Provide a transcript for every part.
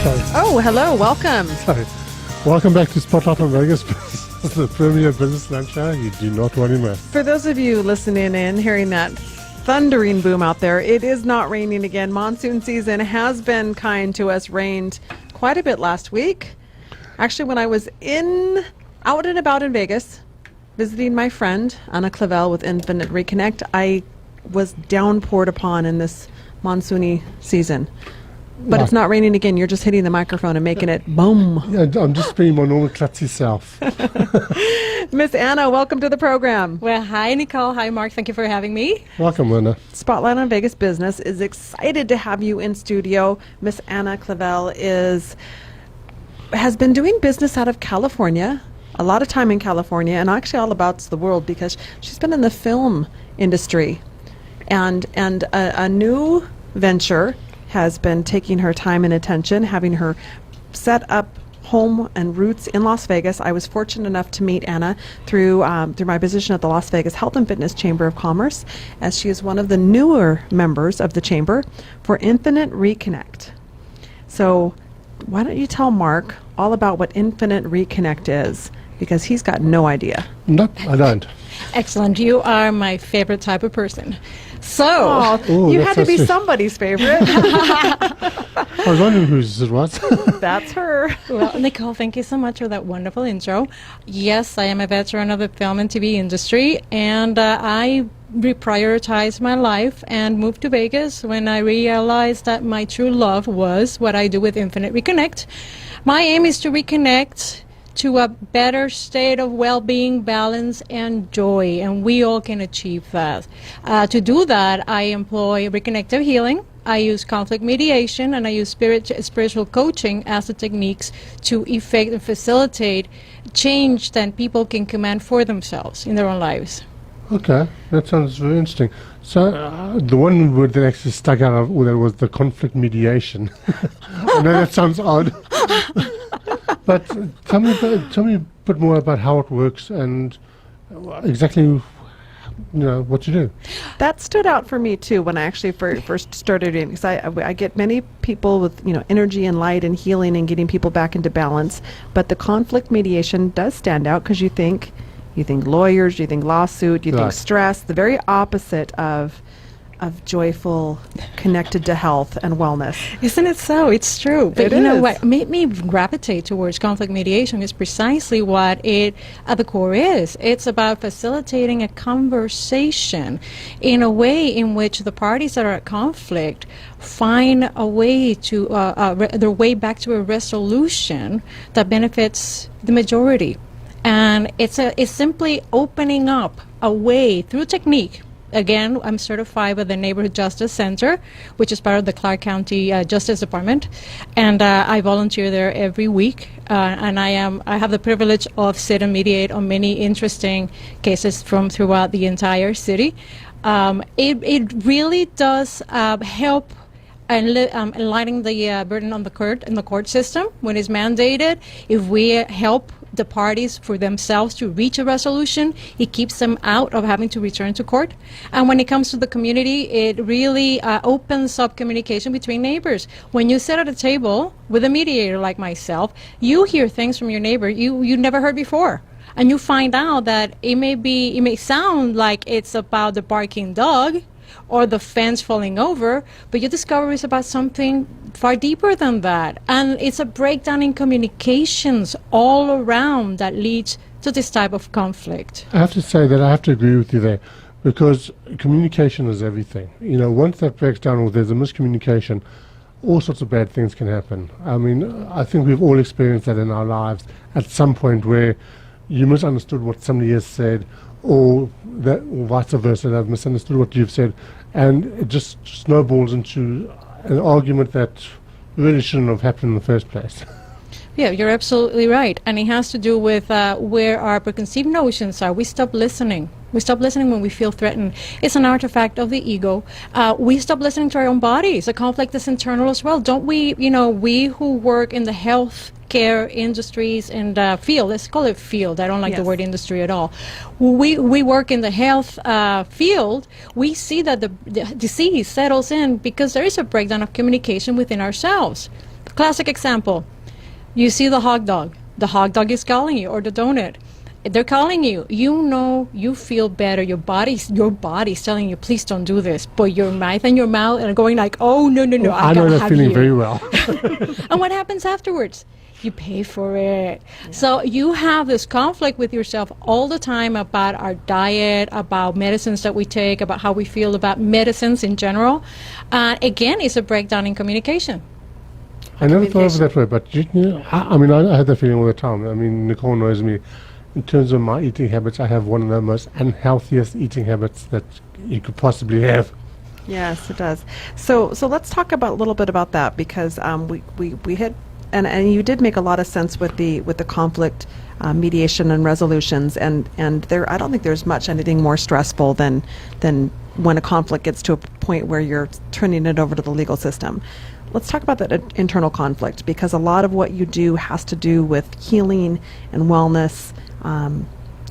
Oh, hello. Welcome. Sorry. Welcome back to Spotlight on Vegas, the premier business lunch show you do not want to miss. For those of you listening in, hearing that thundering boom out there, it is not raining again. Monsoon season has been kind to us. Rained quite a bit last week. Actually, when I was out and about in Vegas, visiting my friend, Anna Clavell with Infinite Reconnect, I was downpoured upon in this monsoony season. But it's not raining again. You're just hitting the microphone and making it boom. Yeah, I'm just being my normal klutzy self. Miss Anna, welcome to the program. Well, hi, Nicole. Hi, Mark. Thank you for having me. Welcome, Anna. Spotlight on Vegas Business is excited to have you in studio. Miss Anna Clavell has been doing business out of California, a lot of time in California, and actually all about the world because she's been in the film industry. And a new venture has been taking her time and attention, having her set up home and roots in Las Vegas. I was fortunate enough to meet Anna through my position at the Las Vegas Health and Fitness Chamber of Commerce, as she is one of the newer members of the chamber for Infinite Reconnect. So why don't you tell Mark all about what Infinite Reconnect is, because he's got no idea. No, I don't. Excellent. You are my favorite type of person. So, you had to be somebody's favorite. I was wondering whose it was. That's her. well, Nicole, thank you so much for that wonderful intro. Yes, I am a veteran of the film and TV industry, and I reprioritized my life and moved to Vegas when I realized that my true love was what I do with Infinite Reconnect. My aim is to reconnect to a better state of well-being, balance, and joy, and we all can achieve that. To do that, I employ reconnective healing, I use conflict mediation, and I use spiritual coaching as the techniques to effect and facilitate change that people can command for themselves in their own lives. Okay, that sounds very interesting. So the one word that actually stuck out of all that was the conflict mediation. I know that sounds odd. But tell me a bit more about how it works and exactly what you do. That stood out for me too when I actually first started doing it, because I get many people with energy and light and healing and getting people back into balance, but the conflict mediation does stand out because you think lawyers, you think lawsuit, you think stress, the very opposite of joyful, connected to health and wellness. Isn't it so? It's true. But you know what made me gravitate towards conflict mediation is precisely what it at the core is. It's about facilitating a conversation in a way in which the parties that are at conflict find a way to their way back to a resolution that benefits the majority. And it's simply opening up a way through technique. Again, I'm certified by the Neighborhood Justice Center, which is part of the Clark County Justice Department, and I volunteer there every week. And I have the privilege of sit and mediate on many interesting cases from throughout the entire city. It really does help and lightening the burden on the court system when it's mandated. If we help the parties for themselves to reach a resolution, it keeps them out of having to return to court. And when it comes to the community, it really opens up communication between neighbors. When you sit at a table with a mediator like myself, you hear things from your neighbor you never heard before. And you find out that it may sound like it's about the barking dog or the fence falling over, but you discover it's about something far deeper than that. And it's a breakdown in communications all around that leads to this type of conflict. I have to say that I have to agree with you there, because communication is everything. Once that breaks down or there's a miscommunication, all sorts of bad things can happen. I mean, I think we've all experienced that in our lives at some point where you misunderstood what somebody has said, or vice versa, they've misunderstood what you've said, and it just snowballs into an argument that really shouldn't have happened in the first place. Yeah, you're absolutely right. And it has to do with where our preconceived notions are. We stop listening. We stop listening when we feel threatened. It's an artifact of the ego. We stop listening to our own bodies. The conflict is internal as well. Don't we, we who work in the health care industries and field, let's call it field, I don't like the word industry at all. We work in the health field, we see that the disease settles in because there is a breakdown of communication within ourselves. Classic example. You see the hot dog. The hot dog is calling you, or the donut. They're calling you. You know, you feel better. Your body's telling you, please don't do this. But your mouth are going like, oh, no, Oh, I know that feeling very well. And what happens afterwards? You pay for it. Yeah. So you have this conflict with yourself all the time about our diet, about medicines that we take, about how we feel about medicines in general. Again, it's a breakdown in communication. I never thought of it that way, but I had that feeling all the time. I mean, Nicole knows me. In terms of my eating habits, I have one of the most unhealthiest eating habits that you could possibly have. Yes, it does. So let's talk a little bit about that, because we had, and you did make a lot of sense with the conflict mediation and resolutions, and there, I don't think there's anything more stressful than when a conflict gets to a point where you're turning it over to the legal system. Let's talk about that internal conflict, because a lot of what you do has to do with healing and wellness, and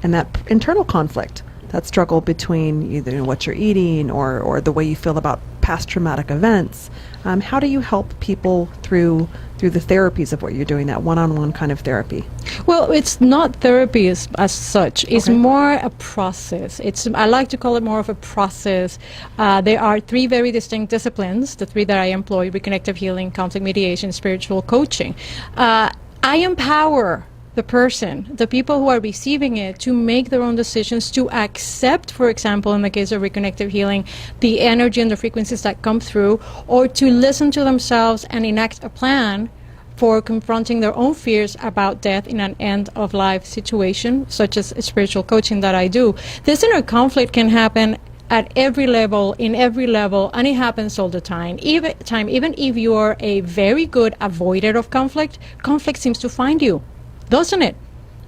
that internal conflict, that struggle between either what you're eating or the way you feel about past traumatic events. How do you help people through the therapies of what you're doing, that one-on-one kind of therapy? Well, it's not therapy as such. It's more a process. I like to call it more of a process. There are 3 very distinct disciplines, the 3 that I employ: reconnective healing, conflict mediation, spiritual coaching. I empower the person, the people who are receiving it, to make their own decisions, to accept, for example, in the case of reconnective healing, the energy and the frequencies that come through, or to listen to themselves and enact a plan for confronting their own fears about death in an end-of-life situation, such as spiritual coaching that I do. This inner conflict can happen at every level, in every level, and it happens all the time. Even if you are a very good avoider of conflict, conflict seems to find you. Doesn't it?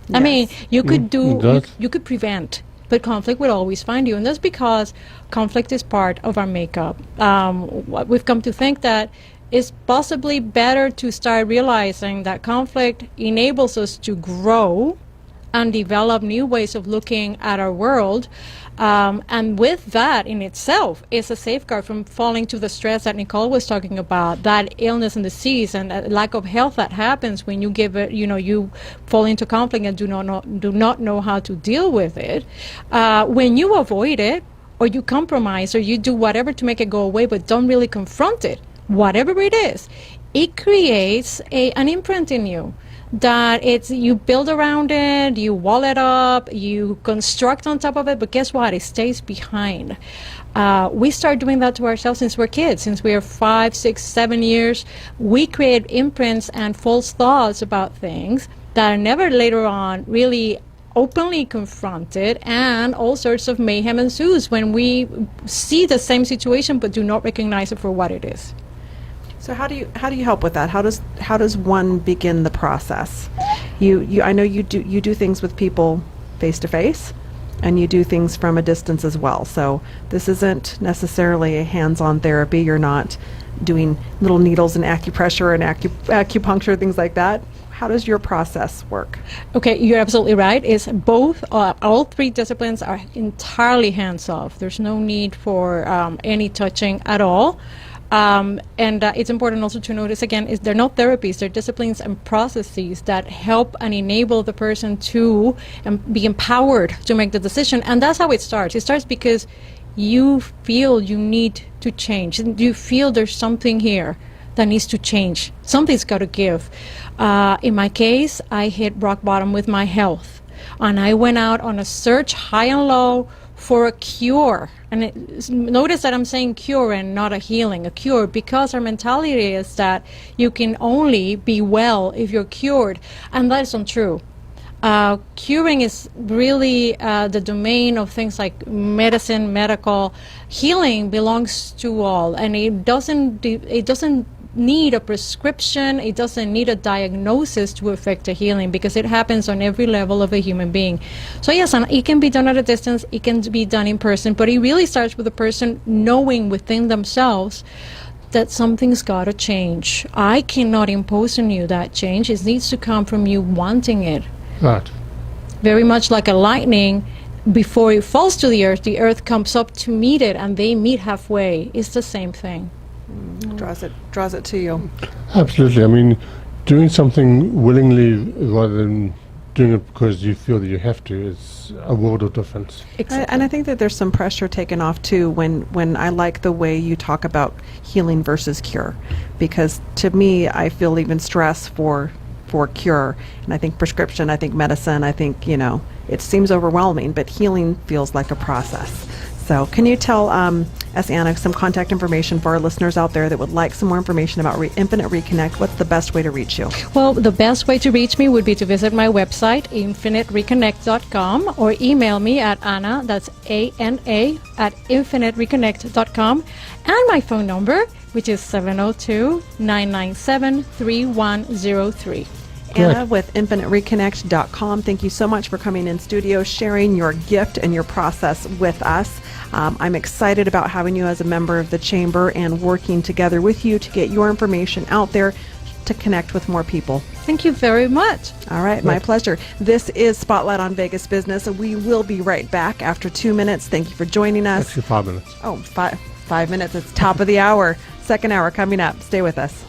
Yes. I mean, you could prevent, but conflict will always find you, and that's because conflict is part of our makeup. We've come to think that it's possibly better to start realizing that conflict enables us to grow and develop new ways of looking at our world. And with that in itself is a safeguard from falling to the stress that Nicole was talking about, that illness and disease and lack of health that happens when you give it, you fall into conflict and do not know how to deal with it. When you avoid it, or you compromise, or you do whatever to make it go away, but don't really confront it, whatever it is, it creates an imprint in you. That you build around it, you wall it up, you construct on top of it, but guess what? It stays behind. We start doing that to ourselves since we're kids. Since we are 5, 6, 7 years, we create imprints and false thoughts about things that are never later on really openly confronted, and all sorts of mayhem ensues when we see the same situation but do not recognize it for what it is. So how do you help with that? How does one begin the process? I know you do things with people face to face, and you do things from a distance as well. So this isn't necessarily a hands-on therapy. You're not doing little needles and acupressure and acupuncture, things like that. How does your process work? Okay, you're absolutely right. It's both. All 3 disciplines are entirely hands-off. There's no need for any touching at all. And it's important also to notice, again, they're not therapies, they're disciplines and processes that help and enable the person to be empowered to make the decision. And that's how it starts. It starts because you feel you need to change. You feel there's something here that needs to change. Something's got to give. In my case, I hit rock bottom with my health. And I went out on a search, high and low, for a cure. And notice that I'm saying cure and not a healing, a cure, because our mentality is that you can only be well if you're cured, and that is untrue. Curing is really the domain of things like medicine, medical. Healing belongs to all, and it doesn't need a prescription, it doesn't need a diagnosis to affect a healing, because it happens on every level of a human being. So yes, and it can be done at a distance, it can be done in person, but it really starts with the person knowing within themselves that something's got to change. I cannot impose on you that change. It needs to come from you wanting it. Right. Very much like a lightning, before it falls to the earth comes up to meet it, and they meet halfway. It's the same thing. Draws it to you. Absolutely. I mean, doing something willingly rather than doing it because you feel that you have to is a world of difference. And I think that there's some pressure taken off too when I like the way you talk about healing versus cure, because to me I feel even stress for cure, and I think prescription, I think medicine, I think it seems overwhelming, but healing feels like a process. So can you tell us, Anna, some contact information for our listeners out there that would like some more information about Infinite Reconnect? What's the best way to reach you? Well, the best way to reach me would be to visit my website, infinitereconnect.com, or email me at Anna, that's ANA, at infinitereconnect.com, and my phone number, which is 702-997-3103. Anna with infinitereconnect.com. Thank you so much for coming in studio, sharing your gift and your process with us. I'm excited about having you as a member of the Chamber and working together with you to get your information out there to connect with more people. Thank you very much. All right, my pleasure. This is Spotlight on Vegas Business. We will be right back after 2 minutes. Thank you for joining us. Actually, 5 minutes. Oh, 5 minutes. It's top of the hour. Second hour coming up. Stay with us.